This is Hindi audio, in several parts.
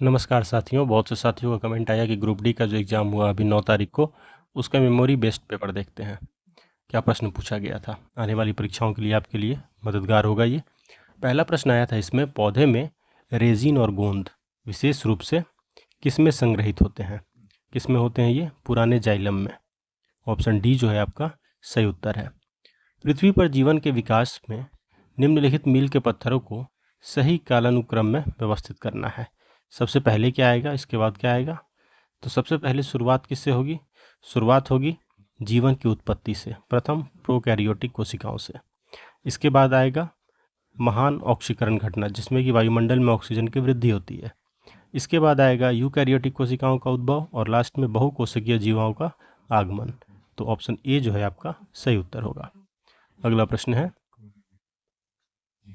नमस्कार साथियों, बहुत से साथियों का कमेंट आया कि ग्रुप डी का जो एग्ज़ाम हुआ अभी 9 तारीख को, उसका मेमोरी बेस्ड पेपर देखते हैं। क्या प्रश्न पूछा गया था? आने वाली परीक्षाओं के लिए आपके लिए मददगार होगा ये। पहला प्रश्न आया था इसमें, पौधे में रेजिन और गोंद विशेष रूप से किसमें संग्रहित होते हैं? किसमें होते हैं ये? पुराने जाइलम में। ऑप्शन डी जो है आपका सही उत्तर है। पृथ्वी पर जीवन के विकास में निम्नलिखित मील के पत्थरों को सही कालानुक्रम में व्यवस्थित करना है। सबसे पहले क्या आएगा, इसके बाद क्या आएगा? तो सबसे पहले शुरुआत किससे होगी? शुरुआत होगी जीवन की उत्पत्ति से, प्रथम प्रोकैरियोटिक कोशिकाओं से। इसके बाद आएगा महान ऑक्सीकरण घटना, जिसमें कि वायुमंडल में ऑक्सीजन की वृद्धि होती है। इसके बाद आएगा यूकैरियोटिक कोशिकाओं का उद्भव और लास्ट में बहुकोशिकीय जीवाओं का आगमन। तो ऑप्शन ए जो है आपका सही उत्तर होगा। अगला प्रश्न है,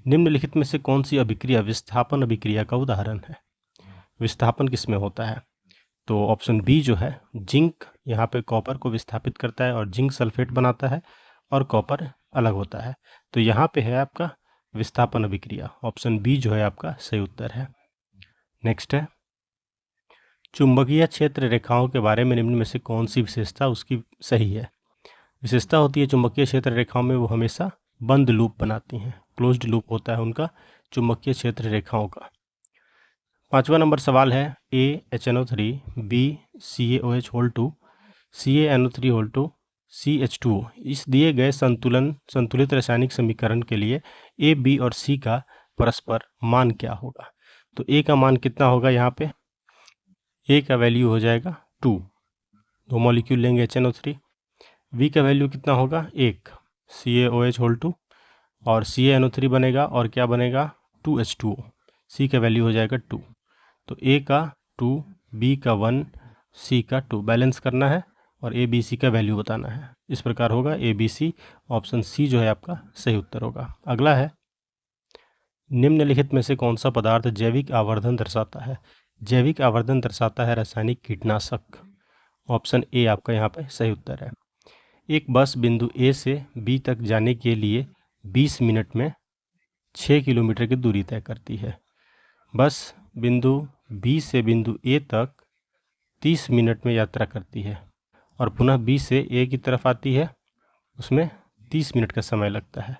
निम्नलिखित में से कौन सी अभिक्रिया विस्थापन अभिक्रिया का उदाहरण है? विस्थापन किसमें होता है? तो ऑप्शन बी जो है, जिंक यहाँ पे कॉपर को विस्थापित करता है और जिंक सल्फेट बनाता है और कॉपर अलग होता है। तो यहाँ पे है आपका विस्थापन अभिक्रिया। ऑप्शन बी जो है आपका सही उत्तर है। नेक्स्ट है, चुंबकीय क्षेत्र रेखाओं के बारे में निम्न में से कौन सी विशेषता उसकी सही है? विशेषता होती है चुंबकीय क्षेत्र रेखाओं में, वो हमेशा बंद लूप बनाती हैं, क्लोज्ड लूप होता है उनका चुंबकीय क्षेत्र रेखाओं का। 5वां नंबर सवाल है, AHNO3, B CaOH2, CaNO3 CH2O इस दिए गए संतुलित रासायनिक समीकरण के लिए A, B और C का परस्पर मान क्या होगा? तो A का मान कितना होगा? यहाँ पे A का वैल्यू हो जाएगा 2, 2 मॉलिक्यूल लेंगे HNO3। B का वैल्यू कितना होगा? 1, CaOH2 और CaNO3 बनेगा और क्या बनेगा? 2H2O। C का वैल्यू हो जाएगा 2। तो A का 2, B का 1, C का 2 बैलेंस करना है और A, B, C का वैल्यू बताना है। इस प्रकार होगा A, B, C। Option C जो है आपका सही उत्तर होगा। अगला है, निम्नलिखित में से कौन सा पदार्थ जैविक आवर्धन दर्शाता है? जैविक आवर्धन दर्शाता है रासायनिक कीटनाशक। ऑप्शन ए आपका यहाँ पे सही उत्तर है। एक बस बिंदु A से B तक जाने के लिए 20 मिनट में 6 किलोमीटर की दूरी तय करती है। बस बिंदु B से बिंदु A तक 30 मिनट में यात्रा करती है और पुनः B से A की तरफ आती है, उसमें 30 मिनट का समय लगता है।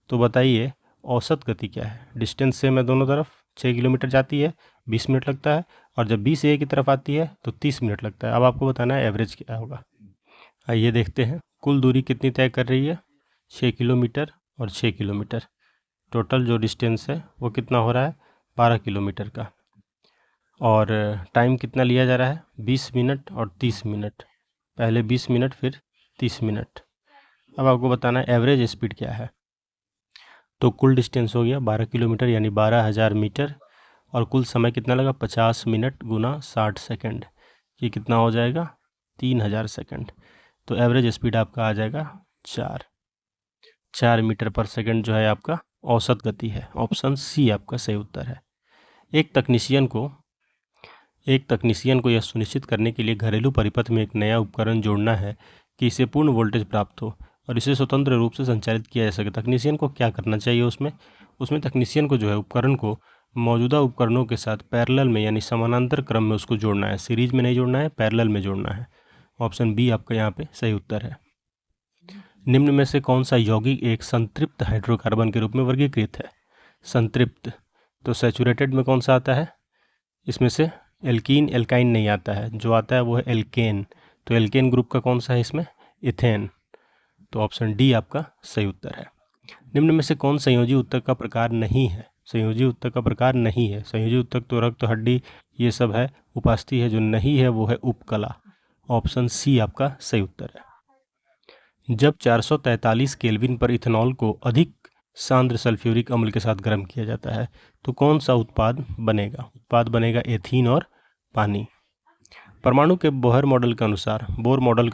तो बताइए औसत गति क्या है? डिस्टेंस सेम है दोनों तरफ, 6 किलोमीटर जाती है, 20 मिनट लगता है, और जब B से A की तरफ आती है तो 30 मिनट लगता है। अब आपको बताना है एवरेज क्या होगा। आइए देखते हैं, कुल दूरी कितनी तय कर रही है? 6 किलोमीटर और 6 किलोमीटर। टोटल जो डिस्टेंस है वो कितना हो रहा है? 12 किलोमीटर का। और टाइम कितना लिया जा रहा है? 20 मिनट और 30 मिनट। पहले 20 मिनट फिर 30 मिनट। अब आपको बताना है एवरेज स्पीड क्या है। तो कुल डिस्टेंस हो गया 12 किलोमीटर यानी 12,000 मीटर, और कुल समय कितना लगा? 50 मिनट गुना 60 सेकंड। ये कितना हो जाएगा? 3000 सेकंड। तो एवरेज स्पीड आपका आ जाएगा 4 मीटर पर सेकंड जो है आपका औसत गति है। ऑप्शन सी आपका सही उत्तर है। एक तकनीशियन को यह सुनिश्चित करने के लिए घरेलू परिपथ में एक नया उपकरण जोड़ना है कि इसे पूर्ण वोल्टेज प्राप्त हो और इसे स्वतंत्र रूप से संचालित किया जा सके। तकनीशियन को क्या करना चाहिए? उसमें तकनीशियन को जो है उपकरण को मौजूदा उपकरणों के साथ पैरेलल में यानी समानांतर क्रम में उसको जोड़ना है। सीरीज में नहीं जोड़ना है, पैरेलल में जोड़ना है। ऑप्शन बी आपका यहाँ पे सही उत्तर है। निम्न में से कौन सा यौगिक एक संतृप्त हाइड्रोकार्बन के रूप में वर्गीकृत है? संतृप्त, तो सैचुरेटेड में कौन सा आता है? इसमें से एल्कीन एल्काइन नहीं आता है, जो आता है वो है एल्केन। तो एल्केन ग्रुप का कौन सा है इसमें? इथेन। तो ऑप्शन डी आपका सही उत्तर है। निम्न में से कौन संयोजी उत्तक का प्रकार नहीं है? संयोजी उत्तक का प्रकार नहीं है। संयोजी उत्तक तो रक्त, हड्डी ये सब है, उपास्थि है। जो नहीं है वो है उपकला। ऑप्शन सी आपका सही उत्तर है। जब 443 केल्विन पर इथेनॉल को अधिक सांद्र सल्फ्यूरिक अम्ल के साथ गर्म किया जाता है तो कौन सा उत्पाद बनेगा? उत्पाद बनेगा एथीन और पानी। परमाणु के बोर मॉडल के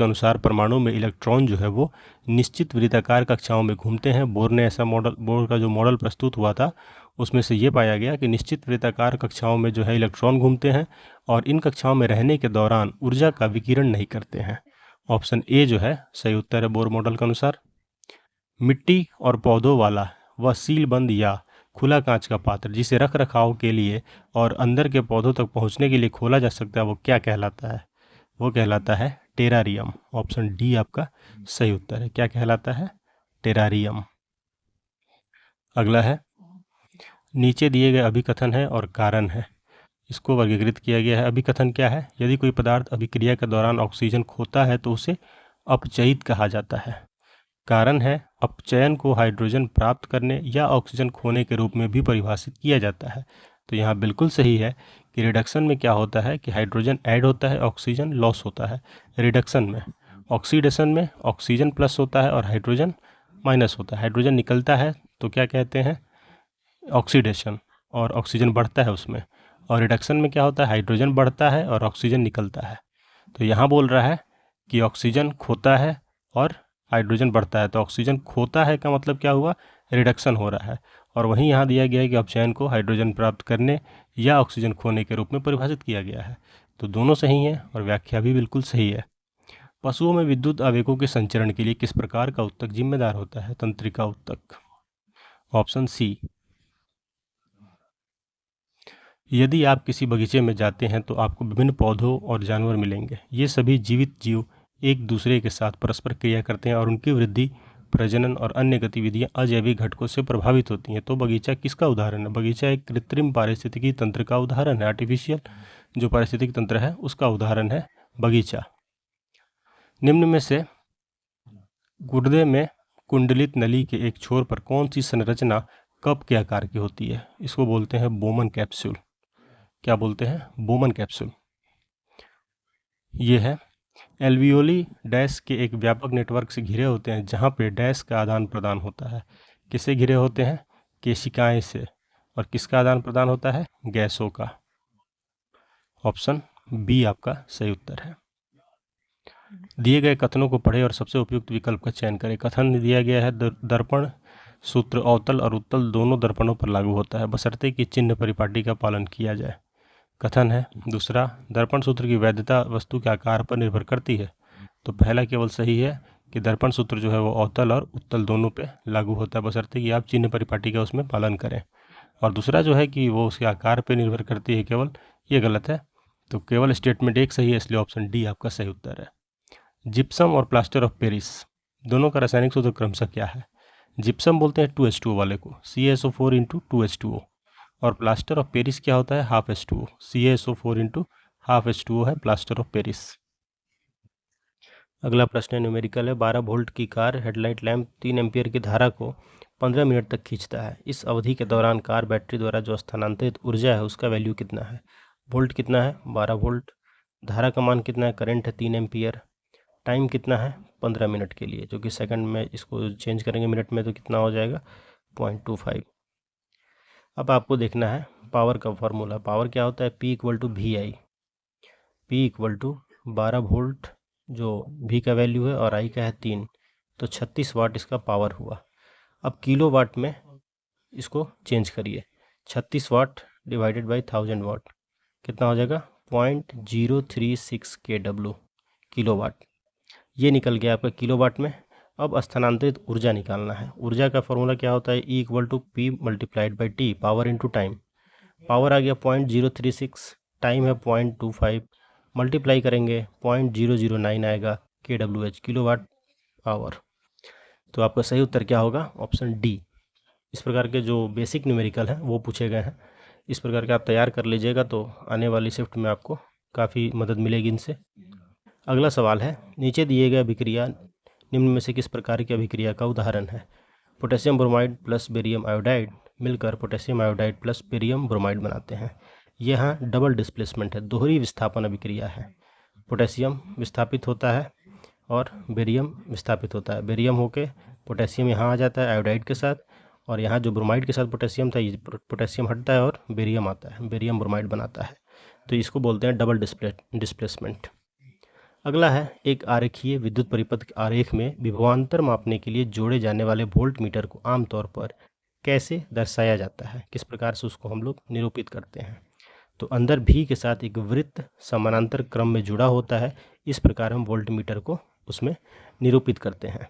अनुसार परमाणु में इलेक्ट्रॉन जो है वो निश्चित वृत्ताकार कक्षाओं में घूमते हैं। बोर का जो मॉडल प्रस्तुत हुआ था उसमें से ये पाया गया कि निश्चित वृत्ताकार कक्षाओं में जो है इलेक्ट्रॉन घूमते हैं और इन कक्षाओं में रहने के दौरान ऊर्जा का विकिरण नहीं करते हैं। ऑप्शन ए जो है सही उत्तर है बोर मॉडल के अनुसार। मिट्टी और पौधों वाला व सीलबंद या खुला कांच का पात्र जिसे रख रखाव के लिए और अंदर के पौधों तक पहुंचने के लिए खोला जा सकता है, वो क्या कहलाता है? वो कहलाता है टेरारियम। ऑप्शन डी आपका सही उत्तर है। क्या कहलाता है? टेरारियम। अगला है, नीचे दिए गए अभिकथन है और कारण है, इसको वर्गीकृत किया गया है। अभिकथन क्या है? यदि कोई पदार्थ अभिक्रिया के दौरान ऑक्सीजन खोता है तो उसे अपचयित कहा जाता है। कारण है, अपचयन को हाइड्रोजन प्राप्त करने या ऑक्सीजन खोने के रूप में भी परिभाषित किया जाता है। तो यहाँ बिल्कुल सही है कि रिडक्शन में क्या होता है कि हाइड्रोजन ऐड होता है, ऑक्सीजन लॉस होता है। रिडक्शन में, ऑक्सीडेशन में ऑक्सीजन प्लस होता है और हाइड्रोजन माइनस होता है। हाइड्रोजन निकलता है तो क्या कहते हैं? ऑक्सीडेशन, और ऑक्सीजन बढ़ता है उसमें। और रिडक्शन में क्या होता है? हाइड्रोजन बढ़ता है और ऑक्सीजन निकलता है। तो यहाँ बोल रहा है कि ऑक्सीजन खोता है और हाइड्रोजन बढ़ता है। तो ऑक्सीजन खोता है का मतलब क्या हुआ? रिडक्शन हो रहा है। और वहीं यहाँ दिया गया है कि अपचयन को हाइड्रोजन प्राप्त करने या ऑक्सीजन खोने के रूप में परिभाषित किया गया है। तो दोनों सही हैं और व्याख्या भी बिल्कुल सही है। पशुओं में विद्युत आवेगों के संचरण के लिए किस प्रकार का उत्तक जिम्मेदार होता है? तंत्रिका उत्तक। Option C. यदि आप किसी बगीचे में जाते हैं तो आपको विभिन्न पौधों और जानवर मिलेंगे। ये सभी जीवित जीव एक दूसरे के साथ परस्पर क्रिया करते हैं और उनकी वृद्धि, प्रजनन और अन्य गतिविधियां अजैविक घटकों से प्रभावित होती हैं। तो बगीचा किसका उदाहरण है? बगीचा एक कृत्रिम पारिस्थितिकी तंत्र का उदाहरण है। आर्टिफिशियल जो पारिस्थितिक तंत्र है उसका उदाहरण है बगीचा। निम्न में से गुर्दे में कुंडलित नली के एक छोर पर कौन सी संरचना कप के आकार की होती है? इसको बोलते हैं बोमन कैप्सूल। क्या बोलते हैं? Bowman capsule. ये है, एल्वियोली डैश के एक व्यापक नेटवर्क से घिरे होते हैं जहाँ पे डैश का आदान प्रदान होता है। किससे घिरे होते हैं? केशिकाएं से। और किसका आदान प्रदान होता है? गैसों का। ऑप्शन बी आपका सही उत्तर है। दिए गए कथनों को पढ़े और सबसे उपयुक्त विकल्प का चयन करें। कथन दिया गया है, दर्पण सूत्र अवतल और उत्तल दोनों दर्पणों पर लागू होता है बशर्ते कि चिन्ह परिपाटी का पालन किया जाए। कथन है। दूसरा, दर्पण सूत्र की वैधता वस्तु के आकार पर निर्भर करती है। तो पहला केवल सही है कि दर्पण सूत्र जो है वो अवतल और उत्तल दोनों पे लागू होता है बशर्ते कि आप चिन्ह परिपाटी का उसमें पालन करें। और दूसरा जो है कि वो उसके आकार पर निर्भर करती है केवल, ये गलत है। तो केवल स्टेटमेंट एक सही है, इसलिए ऑप्शन डी आपका सही उत्तर है। जिप्सम और प्लास्टर ऑफ पेरिस दोनों का रासायनिक सूत्र क्रमशः क्या है? जिप्सम बोलते हैं 2H2O वाले को, CaSO4 इंटू 2H2O। और प्लास्टर ऑफ पेरिस क्या होता है? Half H2O, CaSO4 into half H2O है प्लास्टर ऑफ पेरिस। अगला प्रश्न है, न्यूमेरिकल है। 12 वोल्ट की कार हेडलाइट लैंप 3 एम्पियर की धारा को 15 मिनट तक खींचता है। इस अवधि के दौरान कार बैटरी द्वारा जो स्थानांतरित ऊर्जा है उसका वैल्यू कितना है? वोल्ट कितना है? 12 वोल्ट। धारा का मान कितना है? करंट है 3 एम्पियर। टाइम कितना है? 15 मिनट के लिए, जो कि सेकंड में इसको चेंज करेंगे मिनट में तो कितना हो जाएगा? 0.25। अब आपको देखना है पावर का फॉर्मूला। पावर क्या होता है? P equal to VI। P equal to 12 volt जो V का वैल्यू है और I का है 3, तो 36 वाट इसका पावर हुआ। अब किलो वाट में इसको चेंज करिए। 36 वाट डिवाइडेड बाई 1000 वाट कितना हो जाएगा? 0.036 kW किलो वाट। ये निकल गया आपका किलो वाट में। अब स्थानांतरित ऊर्जा निकालना है। ऊर्जा का फॉर्मूला क्या होता है? E equal to P multiplied by T, power into time. Power आ गया 0.036, टाइम है 0.25, मल्टीप्लाई करेंगे 0.009 आएगा kWh, किलो वाट पावर। तो आपका सही उत्तर क्या होगा? Option D. इस प्रकार के जो बेसिक न्यूमेरिकल हैं वो पूछे गए हैं। इस प्रकार के आप तैयार कर लीजिएगा तो आने वाली शिफ्ट में आपको काफ़ी मदद मिलेगी इनसे। अगला सवाल है, नीचे दिए गए अभिक्रिया निम्न में से किस प्रकार की अभिक्रिया का उदाहरण है? Potassium bromide plus barium iodide मिलकर potassium iodide plus barium bromide बनाते हैं। यहाँ डबल डिस्प्लेसमेंट है, दोहरी विस्थापन अभिक्रिया है। पोटेशियम विस्थापित होता है और बेरियम विस्थापित होता है। बेरियम होके पोटेशियम यहाँ आ जाता है आयोडाइड के साथ, और यहाँ जो ब्रोमाइड के साथ पोटेशियम था, ये पोटेशियम हटता है और बेरियम आता है, बेरियम ब्रोमाइड बनाता है। तो इसको बोलते हैं डबल डिस्प्लेसमेंट। अगला है, एक आरेखीय विद्युत परिपथ के आरेख में विभवांतर मापने के लिए जोड़े जाने वाले वोल्ट मीटर को आमतौर पर कैसे दर्शाया जाता है? किस प्रकार से उसको हम लोग निरूपित करते हैं? तो अंदर भी के साथ एक वृत्त समानांतर क्रम में जुड़ा होता है। इस प्रकार हम वोल्ट मीटर को उसमें निरूपित करते हैं।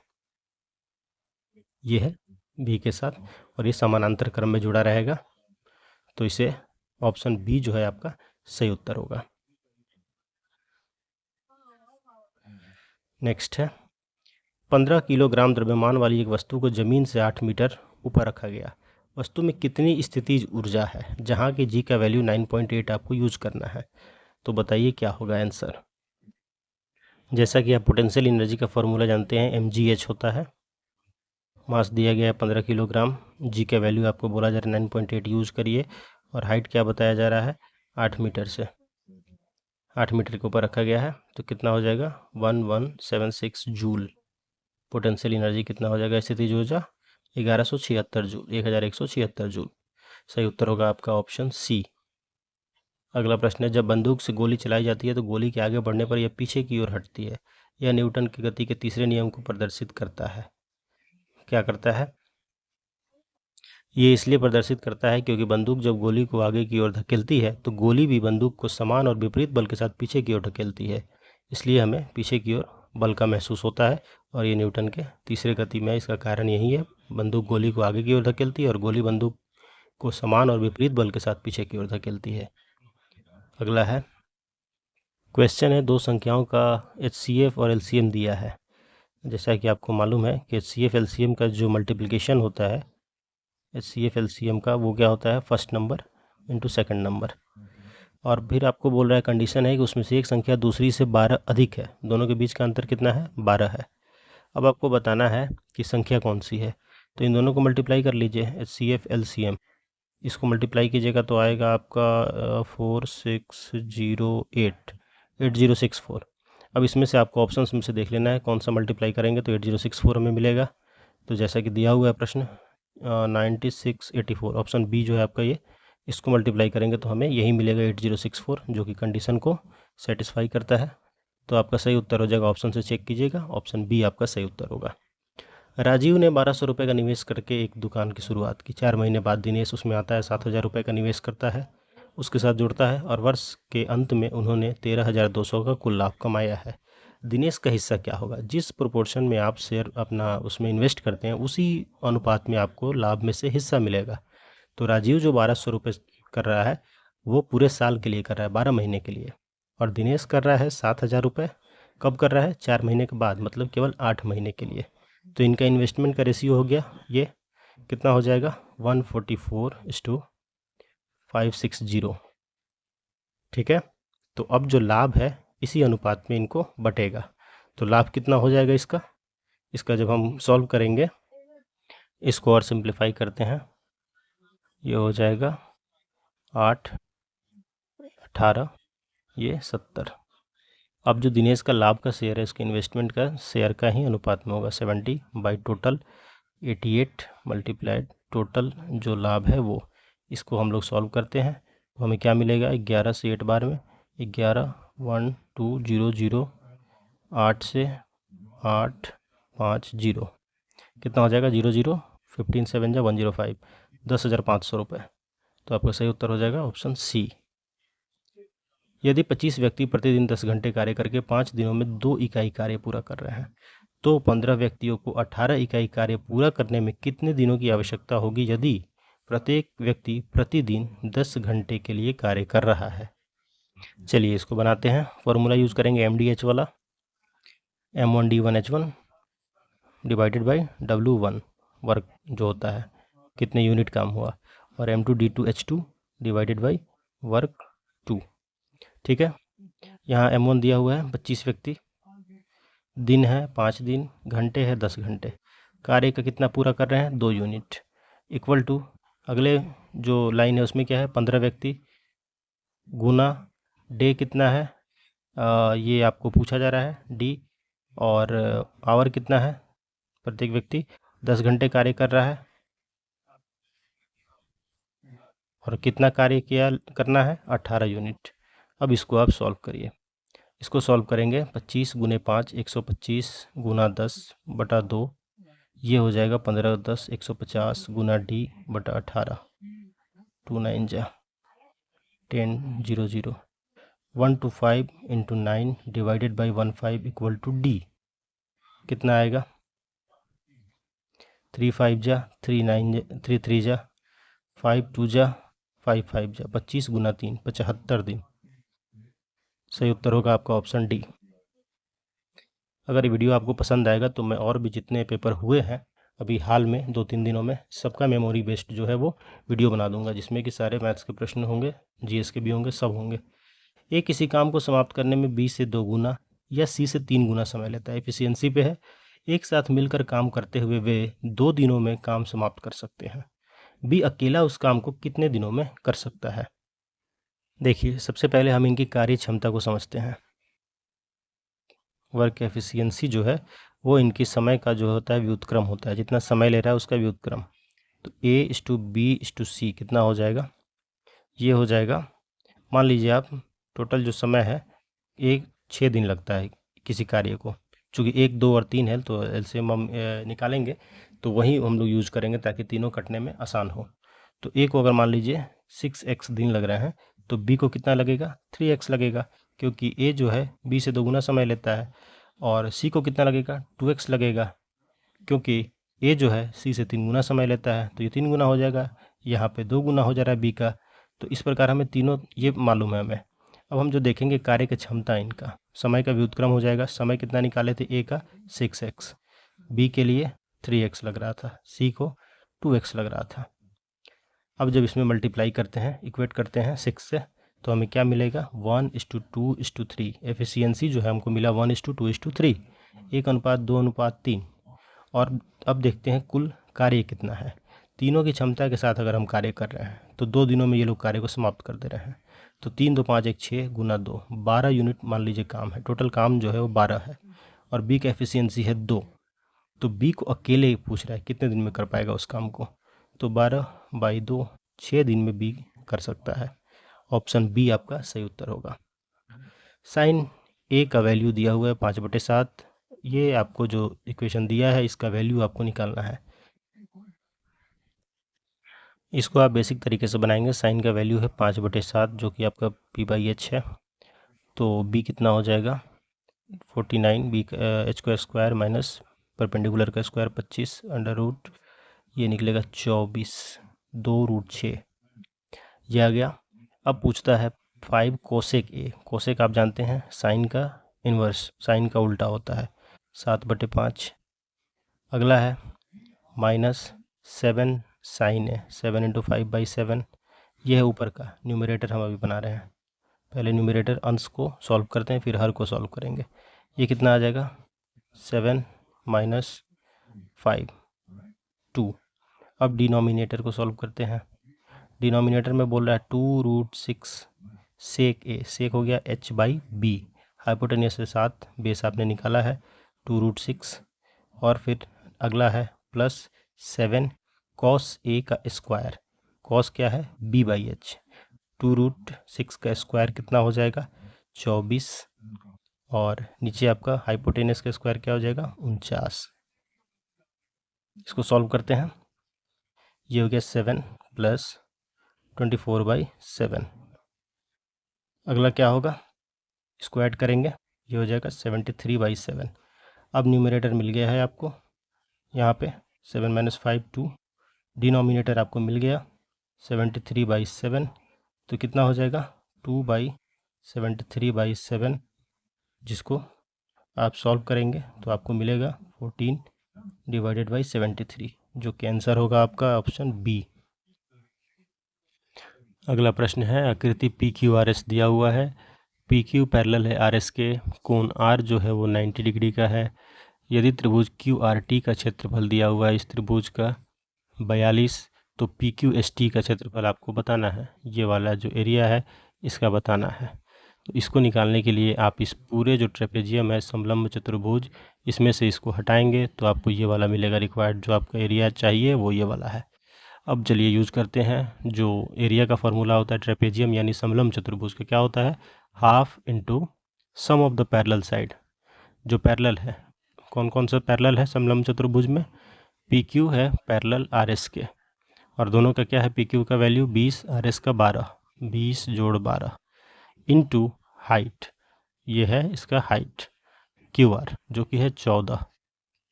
ये है बी के साथ, और ये समानांतर क्रम में जुड़ा रहेगा। तो इसे ऑप्शन बी जो है आपका सही उत्तर होगा। नेक्स्ट है 15 किलोग्राम द्रव्यमान वाली एक वस्तु को जमीन से 8 मीटर ऊपर रखा गया। वस्तु में कितनी स्थितिज ऊर्जा है, जहाँ के जी का वैल्यू 9.8 आपको यूज करना है। तो बताइए क्या होगा आंसर। जैसा कि आप पोटेंशियल एनर्जी का फॉर्मूला जानते हैं, mgh होता है। मास दिया गया है 15 किलोग्राम, जी का वैल्यू आपको बोला जा रहा है 9.8 यूज करिए, और हाइट क्या बताया जा रहा है 8 मीटर से, 8 मीटर के ऊपर रखा गया है। तो कितना हो जाएगा 1176 जूल। पोटेंशियल एनर्जी कितना हो जाएगा, स्थितिज ऊर्जा 1176 जूल, 1176 जूल। सही उत्तर होगा आपका ऑप्शन सी। अगला प्रश्न है, जब बंदूक से गोली चलाई जाती है तो गोली के आगे बढ़ने पर यह पीछे की ओर हटती है। यह न्यूटन की गति के तीसरे नियम को प्रदर्शित करता है। क्या करता है, ये इसलिए प्रदर्शित करता है क्योंकि बंदूक जब गोली को आगे की ओर धकेलती है तो गोली भी बंदूक को समान और विपरीत बल के साथ पीछे की ओर धकेलती है, इसलिए हमें पीछे की ओर बल का महसूस होता है। और ये न्यूटन के तीसरे गति में इसका कारण यही है, बंदूक गोली को आगे की ओर धकेलती है और गोली बंदूक को समान और विपरीत बल के साथ पीछे की ओर धकेलती है। अगला है क्वेश्चन है, दो संख्याओं का HCF और LCM दिया है। जैसा कि आपको मालूम है कि HCF LCM का जो मल्टीप्लिकेशन होता है, HCF LCM का वो क्या होता है, first number into second number. और फिर आपको बोल रहा है, कंडीशन है कि उसमें से एक संख्या दूसरी से 12 अधिक है, दोनों के बीच का अंतर कितना है 12 है। अब आपको बताना है कि संख्या कौन सी है। तो इन दोनों को मल्टीप्लाई कर लीजिए, HCF LCM, इसको मल्टीप्लाई कीजिएगा तो आएगा आपका 4608 8064। अब इसमें से आपको ऑप्शंस में से देख लेना है कौन सा मल्टीप्लाई करेंगे तो 8064 हमें मिलेगा। तो जैसा कि दिया हुआ है प्रश्न 9684, ऑप्शन बी जो है आपका ये, इसको मल्टीप्लाई करेंगे तो हमें यही मिलेगा 8064, जो कि कंडीशन को सेटिस्फाई करता है। तो आपका सही उत्तर हो जाएगा, ऑप्शन से चेक कीजिएगा, ऑप्शन बी आपका सही उत्तर होगा। राजीव ने 1200 रुपये का निवेश करके एक दुकान की शुरुआत की। 4 महीने बाद दिनेश उसमें आता है, 7000 रुपये का निवेश करता है, उसके साथ जुड़ता है, और वर्ष के अंत में उन्होंने 13,200 का कुल लाभ कमाया है। दिनेश का हिस्सा क्या होगा। जिस प्रोपोर्शन में आप शेयर अपना उसमें इन्वेस्ट करते हैं उसी अनुपात में आपको लाभ में से हिस्सा मिलेगा। तो राजीव जो 1200 रुपये कर रहा है वो पूरे साल के लिए कर रहा है, 12 महीने के लिए, और दिनेश कर रहा है 7000 रुपये। कब कर रहा है, 4 महीने के बाद, मतलब केवल 8 महीने के लिए। तो इनका इन्वेस्टमेंट का रेशियो हो गया, ये कितना हो जाएगा 144:560। ठीक है, तो अब जो लाभ है इसी अनुपात में इनको बटेगा। तो लाभ कितना हो जाएगा इसका जब हम सॉल्व करेंगे, इसको और सिंप्लीफाई करते हैं, ये हो जाएगा 8 18 ये 70। अब जो दिनेश का लाभ का शेयर है इसके इन्वेस्टमेंट का शेयर का ही अनुपात में होगा, 70 बाई टोटल 88 मल्टीप्लाइड टोटल जो लाभ है वो। इसको हम लोग सॉल्व करते हैं तो हमें क्या मिलेगा, 11 से 8 बार में 11 1 2 0 0 8 से 8 5 0, कितना हो जाएगा 0 0 15 7 जा 105, 10,500 रुपये। तो आपका सही उत्तर हो जाएगा ऑप्शन सी। यदि 25 व्यक्ति प्रतिदिन 10 घंटे कार्य करके 5 दिनों में 2 इकाई कार्य पूरा कर रहे हैं तो 15 व्यक्तियों को 18 इकाई कार्य पूरा करने में कितने दिनों की आवश्यकता होगी यदि प्रत्येक व्यक्ति प्रतिदिन 10 घंटे के लिए कार्य कर रहा है। चलिए इसको बनाते हैं, फॉर्मूला यूज़ करेंगे MDH वाला, M1D1H1 divided by W1 work जो होता है कितने यूनिट काम हुआ, और M2D2H2 डिवाइडेड बाई वर्क 2। ठीक है, यहाँ M1 दिया हुआ है 25 व्यक्ति, दिन है 5 दिन, घंटे है 10 घंटे, कार्य का कितना पूरा कर रहे हैं 2 यूनिट, इक्वल टू अगले जो लाइन है उसमें क्या है 15 व्यक्ति गुना डे कितना है, ये आपको पूछा जा रहा है डी, और आवर कितना है, प्रत्येक व्यक्ति 10 घंटे कार्य कर रहा है और कितना कार्य किया करना है 18 यूनिट। अब इसको आप सॉल्व करिए, इसको सॉल्व करेंगे 25 गुने 5 125 गुना 10 बटा 2, ये हो जाएगा 15 10 150 गुना डी बटा 18, 2 9 जा 10 0 0, 125 into 9 divided by 15 equal to D, कितना आएगा 3 5 जा 3 9 3 3 जा 5 2 जा 5 5 जा 25 गुना 3 75 दिन। सही उत्तर होगा आपका ऑप्शन डी। अगर ये वीडियो आपको पसंद आएगा तो मैं और भी जितने पेपर हुए हैं अभी हाल में 2-3 दिनों में सबका मेमोरी बेस्ड जो है वो वीडियो बना दूंगा, जिसमें कि सारे मैथ्स के प्रश्न होंगे, जीएस के भी होंगे, सब होंगे। ए किसी काम को समाप्त करने में बी से 2 गुना या सी से 3 गुना समय लेता है। एफिशिएंसी पे है। एक साथ मिलकर काम करते हुए वे 2 दिनों में काम समाप्त कर सकते हैं। बी अकेला उस काम को कितने दिनों में कर सकता है। देखिए, सबसे पहले हम इनकी कार्य क्षमता को समझते हैं। वर्क एफिशिएंसी जो है वो इनकी समय का जो होता है व्युत्क्रम होता है, जितना समय ले रहा है उसका व्युत्क्रम। तो A/B/C कितना हो जाएगा, ये हो जाएगा, मान लीजिए आप टोटल जो समय है 6 दिन लगता है किसी कार्य को। चूँकि 1, 2 और 3 है तो एलसीएम हम निकालेंगे तो वही हम लोग यूज़ करेंगे ताकि तीनों कटने में आसान हो। तो A को अगर मान लीजिए 6x दिन लग रहे हैं तो B को कितना लगेगा, 3x लगेगा, क्योंकि A जो है B से 2 गुना समय लेता है। और C को कितना लगेगा, 2x लगेगा, क्योंकि A जो है C से 3 गुना समय लेता है, तो ये 3 गुना हो जाएगा। यहाँ पे 2 गुना हो जा रहा है B का। तो इस प्रकार हमें तीनों ये मालूम है हमें। अब हम जो देखेंगे कार्य की क्षमता इनका, समय का व्युत्क्रम हो जाएगा। समय कितना निकाले थे A का 6x, B के लिए 3x लग रहा था, C को 2x लग रहा था। अब जब इसमें मल्टीप्लाई करते हैं, इक्वेट करते हैं 6 से, तो हमें क्या मिलेगा, 1:2:3। एफिशिएंसी जो है हमको मिला 1:2:3, 1:2:3। और अब देखते हैं कुल कार्य कितना है। तीनों की क्षमता के साथ अगर हम कार्य कर रहे हैं तो 2 दिनों में ये लोग कार्य को समाप्त कर दे रहे हैं। तो 3 2 5 1 6 गुना 2, 12 यूनिट मान लीजिए काम है। टोटल काम जो है वो 12 है और बी का एफिशिएंसी है 2। तो बी को अकेले पूछ रहा है कितने दिन में कर पाएगा उस काम को। तो 12/2 6 दिन में बी कर सकता है। ऑप्शन बी आपका सही उत्तर होगा। साइन ए का वैल्यू दिया हुआ है 5/7। ये आपको जो इक्वेशन दिया है इसका वैल्यू आपको निकालना है। इसको आप बेसिक तरीके से बनाएंगे। साइन का वैल्यू है 5/7 जो कि आपका p/h है। तो b कितना हो जाएगा, 49, b h का स्क्वायर माइनस परपेंडिकुलर का स्क्वायर 25 अंडर रूट, ये निकलेगा 24, 2√6 ये आ गया। अब पूछता है 5 कोसेक ए। कोसेक आप जानते हैं साइन का इन्वर्स, साइन का उल्टा होता है, 7/5। अगला है -7 साइन है, 7 × 5/7। ये है ऊपर का न्यूमरेटर हम अभी बना रहे हैं। पहले न्यूमरेटर अंश को सॉल्व करते हैं फिर हर को सॉल्व करेंगे। ये कितना आ जाएगा, 7 - 5 2। अब डिनोमिनेटर को सॉल्व करते हैं। डिनोमिनेटर में बोल रहा है 2√6 सेक ए, सेक हो गया h/b, हाइपोटेनियस से 7, बेस आपने निकाला है 2√6। और फिर अगला है +7 कॉस ए का स्क्वायर, कॉस क्या है b/h, 2√6 का स्क्वायर कितना हो जाएगा 24, और नीचे आपका हाइपोटेनियस का स्क्वायर क्या हो जाएगा 49। इसको सॉल्व करते हैं। ये हो गया 7 + 24/7। अगला क्या होगा, इसको ऐड करेंगे, ये हो जाएगा 73/7। अब न्यूमरेटर मिल गया है आपको यहाँ पे 7 - 5 2, डिनोमिनेटर आपको मिल गया 73/7। तो कितना हो जाएगा 2/73/7, जिसको आप सॉल्व करेंगे तो आपको मिलेगा 14/73, जो कि आंसर होगा आपका ऑप्शन बी। अगला प्रश्न है, आकृति PQRS दिया हुआ है। PQ पैरेलल है RS के, कोण R जो है वो 90 डिग्री का है। यदि त्रिभुज QRT का क्षेत्रफल दिया हुआ है इस त्रिभुज का 42, तो PQST का क्षेत्रफल आपको बताना है। ये वाला जो एरिया है इसका बताना है। तो इसको निकालने के लिए आप इस पूरे जो ट्रेपेजियम है समलंब चतुर्भुज, इसमें से इसको हटाएंगे तो आपको ये वाला मिलेगा रिक्वायर्ड, जो आपका एरिया चाहिए वो ये वाला है। अब चलिए यूज़ करते हैं जो एरिया का फॉर्मूला होता है ट्रेपेजियम यानी समलंब चतुर्भुज का, क्या होता है, half into sum of the parallel side. जो पैरेलल है, कौन कौन सा पैरेलल है समलंब चतुर्भुज में, PQ है पैरेलल RS के, और दोनों का क्या है, PQ का वैल्यू 20, RS का 12, 20 + 12 इंटू हाइट, ये है इसका हाइट QR जो कि है 14।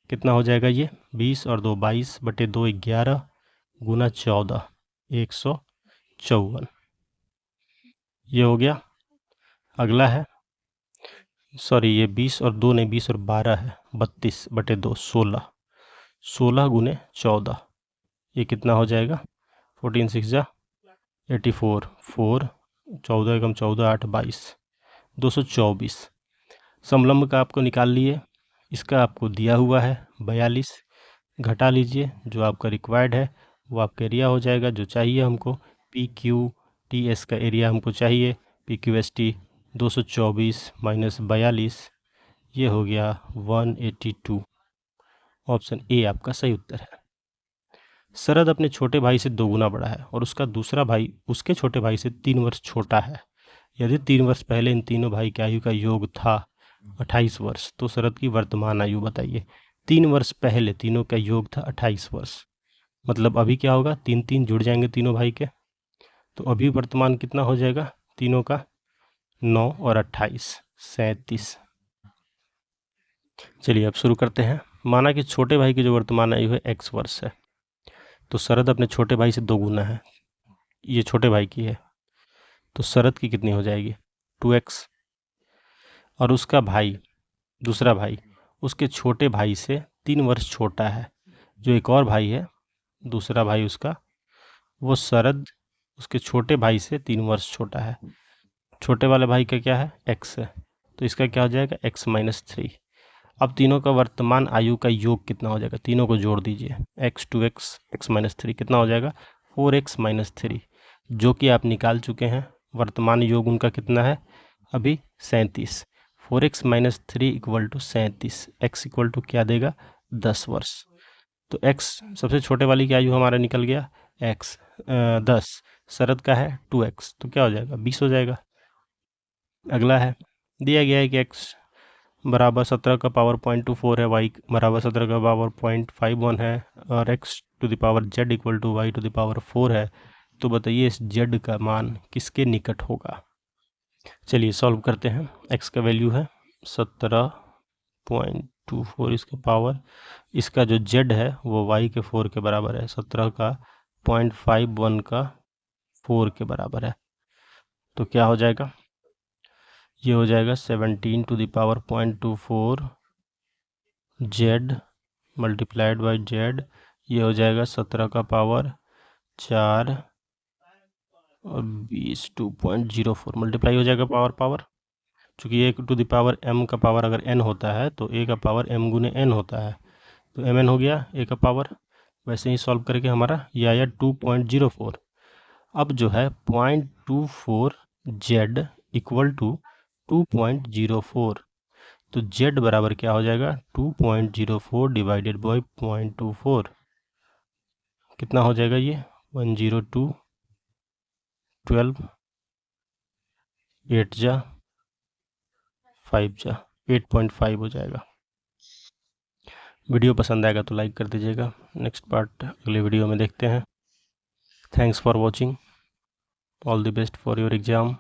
कितना हो जाएगा ये 20 और 2 22 बटे 2 11 गुना 14 154। ये हो गया। अगला है, सॉरी ये 20 और 2 नहीं 20 और 12 है, 32 बटे 2 16 16 गुने 14, ये कितना हो जाएगा 14 6 जा 84 4 14 एकम 14 8 22 224। समलंब का आपको निकाल लिए, इसका आपको दिया हुआ है 42, घटा लीजिए जो आपका रिक्वायर्ड है वो आपका एरिया हो जाएगा जो चाहिए हमको। पी क्यू टी एस का एरिया हमको चाहिए, P Q S T 224 minus 42, ये हो गया 182। ऑप्शन ए आपका सही उत्तर है। शरद अपने छोटे भाई से 2 गुना बड़ा है और उसका दूसरा भाई उसके छोटे भाई से 3 वर्ष छोटा है। यदि 3 वर्ष पहले इन तीनों भाई की आयु का योग था 28 वर्ष, तो शरद की वर्तमान आयु बताइए। 3 वर्ष पहले तीनों का योग था 28 वर्ष, मतलब अभी क्या होगा 3 3 जुड़ जाएंगे तीनों भाई के, तो अभी वर्तमान कितना हो जाएगा तीनों का 9 और 28 37। चलिए अब शुरू करते हैं। माना कि छोटे भाई की जो वर्तमान आयु है x वर्ष है, तो शरद अपने छोटे भाई से 2 गुना है, ये छोटे भाई की है, तो शरद की कितनी हो जाएगी 2x। और उसका भाई दूसरा भाई उसके छोटे भाई से 3 वर्ष छोटा है, जो एक और भाई है दूसरा भाई उसका, वो शरद उसके छोटे भाई से 3 वर्ष छोटा है। छोटे वाले भाई का क्या है x है, तो इसका क्या हो जाएगा x माइनस 3। अब तीनों का वर्तमान आयु का योग कितना हो जाएगा, तीनों को जोड़ दीजिए, x 2x x माइनस 3 कितना हो जाएगा 4x माइनस 3, जो कि आप निकाल चुके हैं। वर्तमान योग उनका कितना है अभी 37, 4x minus 3 equal to 37, x equal to क्या देगा 10 वर्ष। तो x सबसे छोटे वाली की आयु हमारा निकल गया x 10, शरद का है 2x, तो क्या हो जाएगा 20 हो जाएगा। अगला है, दिया गया है कि x बराबर 17 का पावर 0.24 है, y बराबर 17 का पावर 0.51 है और x to the power z equal to y to the power 4 है, तो बताइए इस z का मान किसके निकट होगा। चलिए सॉल्व करते हैं। x का वैल्यू है 17.24 इसका पावर, इसका जो z है वो y के 4 के बराबर है, 17 का 0.51 का 4 के बराबर है, तो क्या हो जाएगा ये हो जाएगा 17 to the power 0.24 z multiplied by z, ये हो जाएगा 17 का पावर 4 और 20 2.04 मल्टीप्लाई हो जाएगा पावर, चूँकि a to the power m का पावर अगर n होता है तो a का पावर m गुने n होता है, तो mn हो गया a का पावर। वैसे ही सॉल्व करके हमारा ये आया 2.04। अब जो है 0.24 z इक्वल टू 2.04, तो z बराबर क्या हो जाएगा 2.04 डिवाइडेड बाई 0.24, कितना हो जाएगा ये 102 12 8 जा 5 जा 8.5 हो जाएगा। वीडियो पसंद आएगा तो लाइक कर दीजिएगा। नेक्स्ट पार्ट अगले वीडियो में देखते हैं। Thanks for watching, all the best for your exam.